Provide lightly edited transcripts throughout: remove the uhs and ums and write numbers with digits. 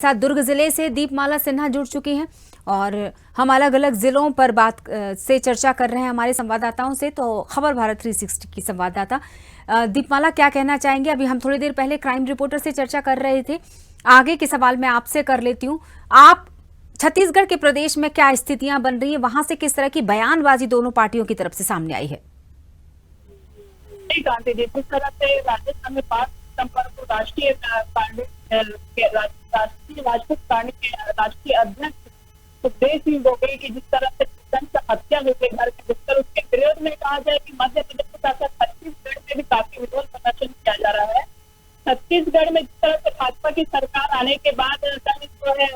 साथ दुर्ग जिले से दीपमाला सिन्हा जुड़ चुकी हैं और हम अलग अलग जिलों पर बात से चर्चा कर रहे हैं हमारे संवाददाताओं से। तो खबर भारत 360 की संवाददाता दीपमाला क्या कहना चाहेंगे? अभी हम थोड़ी देर पहले क्राइम रिपोर्टर से चर्चा कर रहे थे, आगे के सवाल मैं आपसे कर लेती हूँ। आप छत्तीसगढ़ के प्रदेश में क्या स्थितियां बन रही है, वहां से किस तरह की बयानबाजी दोनों पार्टियों की तरफ से सामने आई है? जिस तरह से राजस्थान में 5 सितंबर को राष्ट्रीय राजपूत पार्टी के राष्ट्रीय अध्यक्ष सुखदेव सिंह गोगोई की जिस तरह से हत्या हुई है घर के भीतर, उसके विरोध में कहा जाए कि मध्य प्रदेश के साथ साथ छत्तीसगढ़ में भी काफी विरोध प्रदर्शन किया जा रहा है। छत्तीसगढ़ में जिस तरह से भाजपा की सरकार आने के बाद जो है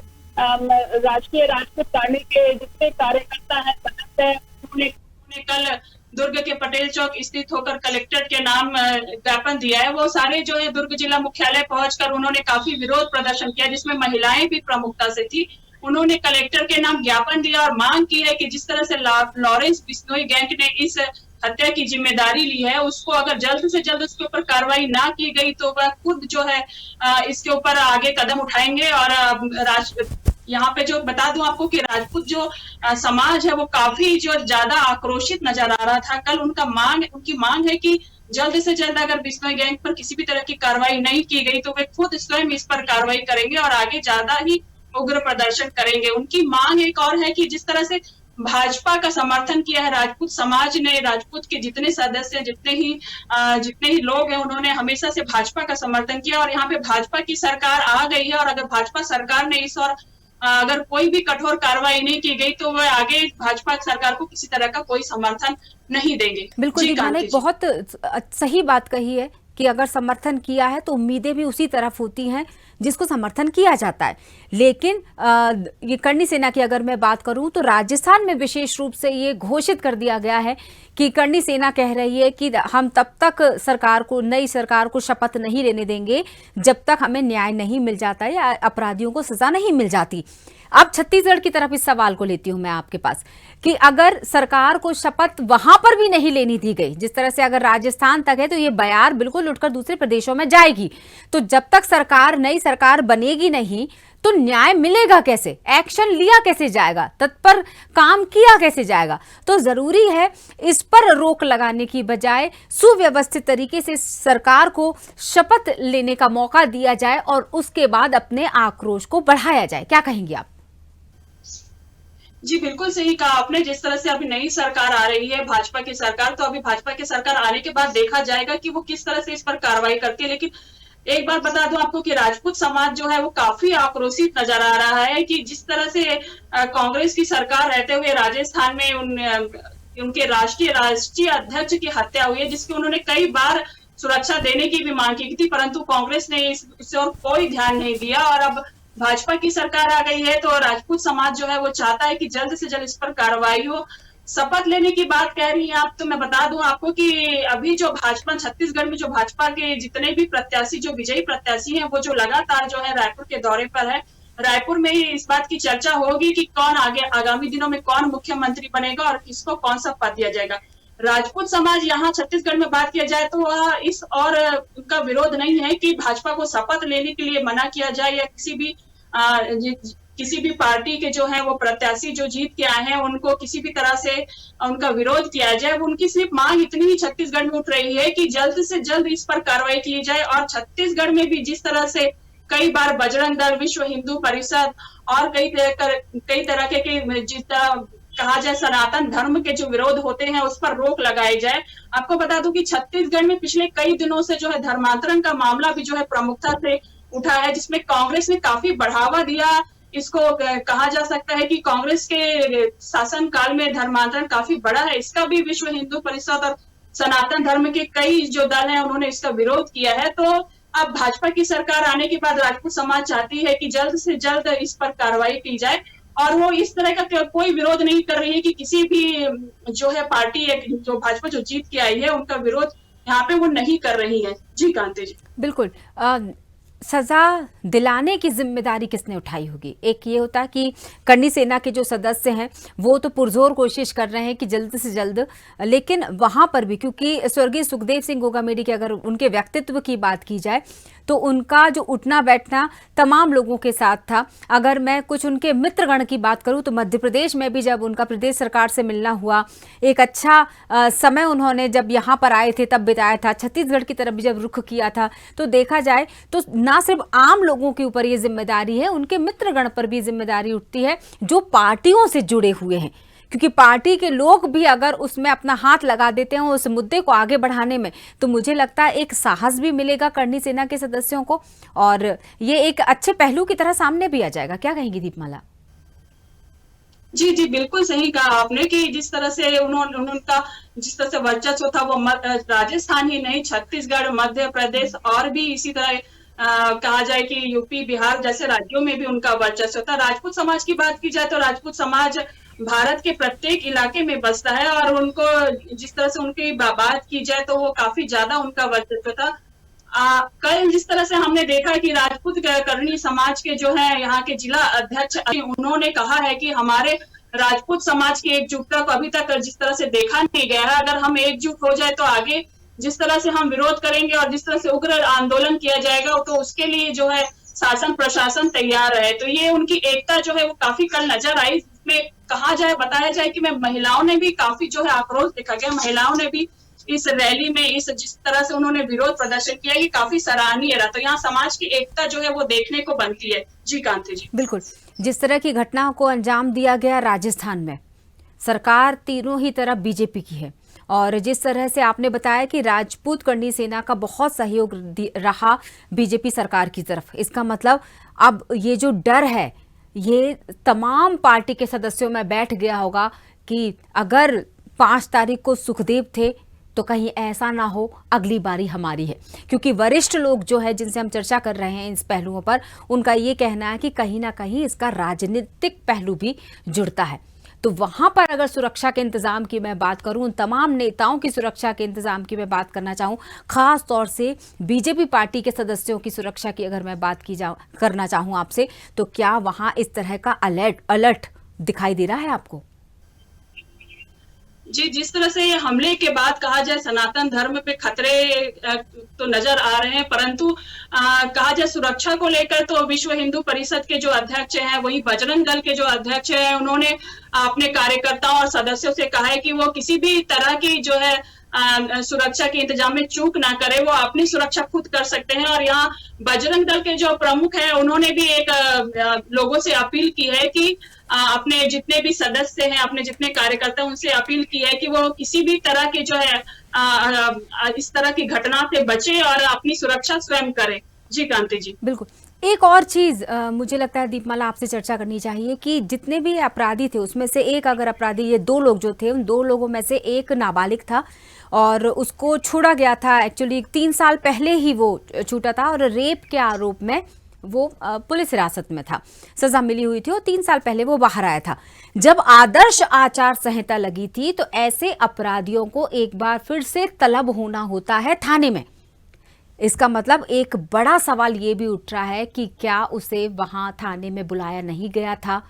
राष्ट्रीय राजपूत पार्टी के जितने कार्यकर्ता है सदस्य है, उन्होंने कल दुर्ग के पटेल चौक स्थित होकर कलेक्टर के नाम ज्ञापन दिया है। वो सारे जो है दुर्ग जिला मुख्यालय पहुंचकर उन्होंने काफी विरोध प्रदर्शन किया, जिसमें महिलाएं भी प्रमुखता से थी। उन्होंने कलेक्टर के नाम ज्ञापन दिया और मांग की है कि जिस तरह से लॉरेंस बिश्नोई गैंग ने इस हत्या की जिम्मेदारी ली है, उसको अगर जल्द से जल्द उसके ऊपर कार्रवाई ना की गई तो वह खुद जो है इसके ऊपर आगे कदम उठाएंगे। और यहाँ पे जो बता दूं आपको कि राजपूत जो समाज है वो काफी जो ज्यादा आक्रोशित नजर आ रहा था। कल उनकी मांग है कि जल्द से जल्द अगर बिश्नोई गैंग पर किसी भी तरह की कार्रवाई नहीं की गई तो वे खुद स्वयं इस पर कार्रवाई करेंगे और आगे ज्यादा ही उग्र प्रदर्शन करेंगे। उनकी मांग एक और है कि जिस तरह से भाजपा का समर्थन किया है राजपूत समाज ने, राजपूत के जितने सदस्य जितने ही लोग हैं, उन्होंने हमेशा से भाजपा का समर्थन किया और यहाँ पे भाजपा की सरकार आ गई है। और अगर भाजपा सरकार ने अगर कोई भी कठोर कार्रवाई नहीं की गई तो वह आगे भाजपा सरकार को किसी तरह का कोई समर्थन नहीं देंगे। बिल्कुल, एक बहुत सही बात कही है कि अगर समर्थन किया है तो उम्मीदें भी उसी तरफ होती हैं जिसको समर्थन किया जाता है। लेकिन ये करणी सेना की अगर मैं बात करूं तो राजस्थान में विशेष रूप से ये घोषित कर दिया गया है कि करणी सेना कह रही है कि हम तब तक नई सरकार को शपथ नहीं लेने देंगे जब तक हमें न्याय नहीं मिल जाता या अपराधियों को सजा नहीं मिल जाती। अब छत्तीसगढ़ की तरफ इस सवाल को लेती हूं मैं आपके पास कि अगर सरकार को शपथ वहां पर भी नहीं लेनी दी गई, जिस तरह से अगर राजस्थान तक है तो ये बयार बिल्कुल उठकर दूसरे प्रदेशों में जाएगी, तो जब तक नई सरकार बनेगी नहीं तो न्याय मिलेगा कैसे, एक्शन लिया कैसे जाएगा, तत्पर काम किया कैसे जाएगा? तो जरूरी है इस पर रोक लगाने की बजाय सुव्यवस्थित तरीके से सरकार को शपथ लेने का मौका दिया जाए और उसके बाद अपने आक्रोश को बढ़ाया जाए। क्या कहेंगे आप? जी बिल्कुल सही कहा आपने। जिस तरह से अभी नई सरकार आ रही है भाजपा की सरकार, तो अभी भाजपा की सरकार आने के बाद देखा जाएगा कि वो किस तरह से इस पर कार्रवाई करती है। लेकिन एक बात बता दूं आपको कि राजपूत समाज जो है वो काफी आक्रोशित नजर आ रहा है कि जिस तरह से कांग्रेस की सरकार रहते हुए राजस्थान में उनके राष्ट्रीय अध्यक्ष की हत्या हुई है, जिसकी उन्होंने कई बार सुरक्षा देने की भी मांग की थी, परंतु कांग्रेस ने इस और कोई ध्यान नहीं दिया। और अब भाजपा की सरकार आ गई है तो राजपूत समाज जो है वो चाहता है कि जल्द से जल्द इस पर कार्रवाई हो। शपथ लेने की बात कह रही हैं आप, तो मैं बता दूं आपको कि अभी जो भाजपा छत्तीसगढ़ में जो भाजपा के जितने भी प्रत्याशी जो विजयी प्रत्याशी हैं वो जो लगातार जो है रायपुर के दौरे पर है। रायपुर में ही इस बात की चर्चा होगी कि कौन आगामी दिनों में कौन मुख्यमंत्री बनेगा और किसको कौन सा पद दिया जाएगा। राजपूत समाज यहाँ छत्तीसगढ़ में बात किया जाए तो उनका विरोध नहीं है कि भाजपा को शपथ लेने के लिए मना किया जाए या किसी भी पार्टी के जो है वो प्रत्याशी जो जीत के आए हैं उनको किसी भी तरह से उनका विरोध किया जाए। उनकी सिर्फ मांग इतनी ही छत्तीसगढ़ में उठ रही है कि जल्द से जल्द इस पर कार्रवाई की जाए। और छत्तीसगढ़ में भी जिस तरह से कई बार बजरंग दल, विश्व हिंदू परिषद और कई तरह के जिस तरह कहा जाए सनातन धर्म के जो विरोध होते हैं उस पर रोक लगाई जाए। आपको बता दूं कि छत्तीसगढ़ में पिछले कई दिनों से जो है धर्मांतरण का मामला भी जो है प्रमुखता से उठा है, जिसमें कांग्रेस ने काफी बढ़ावा दिया। इसको कहा जा सकता है कि कांग्रेस के शासन काल में धर्मांतरण काफी बड़ा है। इसका भी विश्व हिंदू परिषद और सनातन धर्म के कई जो दल हैं उन्होंने इसका विरोध किया है। तो अब भाजपा की सरकार आने के बाद राजपूत समाज चाहती है कि जल्द से जल्द इस पर कार्रवाई की जाए और वो इस तरह का कोई विरोध नहीं कर रही है कि किसी भी जो है पार्टी जो भाजपा जो जीत के आई है उनका विरोध यहाँ पे वो नहीं कर रही है। जी कांति जी। बिल्कुल। सजा दिलाने की जिम्मेदारी किसने उठाई होगी? एक ये होता कि करनी सेना के जो सदस्य हैं वो तो पुरजोर कोशिश कर रहे हैं कि जल्द से जल्द, लेकिन वहां पर भी क्योंकि स्वर्गीय सुखदेव सिंह गोगामेडी की अगर उनके व्यक्तित्व की बात की जाए तो उनका जो उठना बैठना तमाम लोगों के साथ था। अगर मैं कुछ उनके मित्रगण की बात करूं तो मध्य प्रदेश में भी जब उनका प्रदेश सरकार से मिलना हुआ, एक अच्छा समय उन्होंने जब यहाँ पर आए थे तब बिताया था, छत्तीसगढ़ की तरफ भी जब रुख किया था, तो देखा जाए तो ना सिर्फ आम लोगों के ऊपर ये जिम्मेदारी है, उनके मित्रगण पर भी जिम्मेदारी उठती है जो पार्टियों से जुड़े हुए हैं, क्योंकि पार्टी के लोग भी अगर उसमें अपना हाथ लगा देते हैं उस मुद्दे को आगे बढ़ाने में, तो मुझे लगता है एक साहस भी मिलेगा करनी सेना के सदस्यों को और ये एक अच्छे पहलू की तरह सामने भी आ जाएगा। क्या कहेंगी दीपमाला? जी जी, बिल्कुल सही कहा आपने कि जिस तरह से उनका जिस तरह से वर्चस्व था वो राजस्थान ही नहीं, छत्तीसगढ़, मध्य प्रदेश और भी इसी तरह कहा जाए कि यूपी, बिहार जैसे राज्यों में भी उनका वर्चस्व था। राजपूत समाज की बात की जाए तो राजपूत समाज भारत के प्रत्येक इलाके में बसता है और उनको जिस तरह से उनकी बात की जाए तो वो काफी ज्यादा उनका वर्चस्व था। कल जिस तरह से हमने देखा कि राजपूत करनी समाज के जो है यहाँ के जिला अध्यक्ष, उन्होंने कहा है कि हमारे राजपूत समाज की एकजुटता को अभी तक जिस तरह से देखा नहीं गया है, अगर हम एकजुट हो जाए तो आगे जिस तरह से हम विरोध करेंगे और जिस तरह से उग्र आंदोलन किया जाएगा तो उसके लिए जो है शासन प्रशासन तैयार है। तो ये उनकी एकता जो है वो काफी कल नजर आई। इसमें कहा जाए, बताया जाए कि महिलाओं ने भी काफी जो है आक्रोश देखा गया, महिलाओं ने भी इस रैली में इस जिस तरह से उन्होंने विरोध प्रदर्शन किया ये काफी सराहनीय रहा। तो यहाँ समाज की एकता जो है वो देखने को बनती है। जी कांति जी, बिल्कुल। जिस तरह की घटनाओं को अंजाम दिया गया राजस्थान में, सरकार तीनों ही तरफ बीजेपी की है और जिस तरह से आपने बताया कि राजपूत करनी सेना का बहुत सहयोग रहा बीजेपी सरकार की तरफ, इसका मतलब अब ये जो डर है ये तमाम पार्टी के सदस्यों में बैठ गया होगा कि अगर 5 तारीख को सुखदेव थे तो कहीं ऐसा ना हो अगली बारी हमारी है, क्योंकि वरिष्ठ लोग जो है जिनसे हम चर्चा कर रहे हैं इस पहलुओं पर, उनका ये कहना है कि कहीं ना कहीं इसका राजनीतिक पहलू भी जुड़ता है। तो वहां पर अगर सुरक्षा के इंतजाम की मैं बात करूं, उन तमाम नेताओं की सुरक्षा के इंतजाम की मैं बात करना चाहूं, खास तौर से बीजेपी पार्टी के सदस्यों की सुरक्षा की अगर मैं बात करना चाहूं आपसे, तो क्या वहां इस तरह का अलर्ट दिखाई दे रहा है आपको? जी, जिस तरह से हमले के बाद कहा जाए सनातन धर्म पे खतरे तो नजर आ रहे हैं, परंतु कहा जाए सुरक्षा को लेकर तो विश्व हिंदू परिषद के जो अध्यक्ष हैं, वही बजरंग दल के जो अध्यक्ष हैं, उन्होंने अपने कार्यकर्ताओं और सदस्यों से कहा है कि वो किसी भी तरह की जो है सुरक्षा के इंतजाम में चूक ना करे, वो अपनी सुरक्षा खुद कर सकते हैं। और यहाँ बजरंग दल के जो प्रमुख हैं उन्होंने भी एक लोगों से अपील की है कि अपने जितने भी सदस्य हैं, अपने जितने कार्यकर्ता, उनसे अपील की है कि वो किसी भी तरह के जो है इस तरह की घटना से बचे और अपनी सुरक्षा स्वयं करें। जी कांति जी, बिल्कुल। एक और चीज मुझे लगता है दीपमाला आपसे चर्चा करनी चाहिए कि जितने भी अपराधी थे उसमें से एक अगर अपराधी, ये 2 लोग जो थे, उन 2 लोगों में से एक नाबालिग था और उसको छोड़ा गया था, एक्चुअली 3 साल पहले ही वो छूटा था और रेप के आरोप में वो पुलिस हिरासत में था, सजा मिली हुई थी और 3 साल पहले वो बाहर आया था। जब आदर्श आचार संहिता लगी थी तो ऐसे अपराधियों को एक बार फिर से तलब होना होता है थाने में। इसका मतलब एक बड़ा सवाल ये भी उठ रहा है कि क्या उसे वहां थाने में बुलाया नहीं गया था?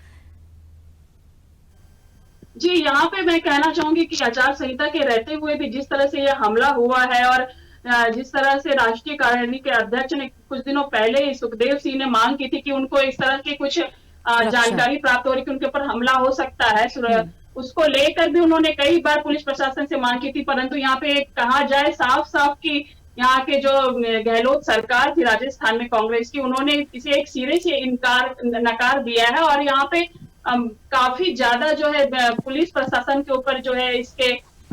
जी, यहाँ पे मैं कहना चाहूंगी कि आचार संहिता के रहते हुए भी जिस तरह से ये हमला हुआ है और जिस तरह से राष्ट्रीय कार्यकारिणी के अध्यक्ष ने कुछ दिनों पहले ही सुखदेव सिंह ने मांग की थी कि उनको इस तरह की कुछ जानकारी प्राप्त हो रही कि उनके ऊपर हमला हो सकता है, उसको लेकर भी उन्होंने कई बार पुलिस प्रशासन से मांग की थी। परंतु यहाँ पे कहा जाए साफ साफ कि यहाँ के जो गहलोत सरकार थी राजस्थान में कांग्रेस की, उन्होंने इसे एक सिरे से नकार दिया है और यहाँ पे काफी ज्यादा जो है पुलिस प्रशासन के ऊपर जो है इसके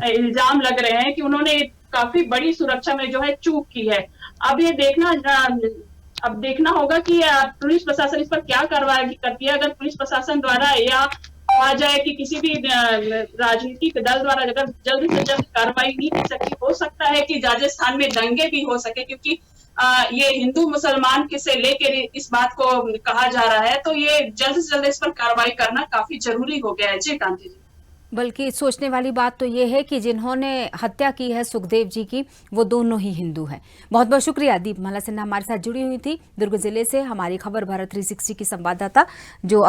इल्जाम लग रहे हैं कि उन्होंने काफी बड़ी सुरक्षा में जो है चूक की है। अब ये देखना होगा कि पुलिस प्रशासन इस पर क्या कार्रवाई करती है। अगर पुलिस प्रशासन द्वारा या कहा जाए कि किसी भी राजनीतिक दल द्वारा अगर जल्द से जल्द कार्रवाई नहीं की सकती, हो सकता है कि राजस्थान में दंगे भी हो सके, क्योंकि ये हिंदू मुसलमान से लेकर इस बात को कहा जा रहा है। तो ये जल्द से जल्द इस पर कार्रवाई करना काफी जरूरी हो गया है। जी कांति जी। बल्कि सोचने वाली बात तो ये है कि जिन्होंने हत्या की है सुखदेव जी की, वो दोनों ही हिंदू हैं। बहुत बहुत शुक्रिया दीपमाला सिन्हा हमारे साथ जुड़ी हुई थी दुर्ग जिले से, हमारी खबर भारत 360 की संवाददाता, जो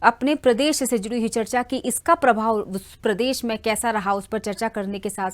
अपने प्रदेश से जुड़ी हुई चर्चा की, इसका प्रभाव उस प्रदेश में कैसा रहा उस पर चर्चा करने के साथ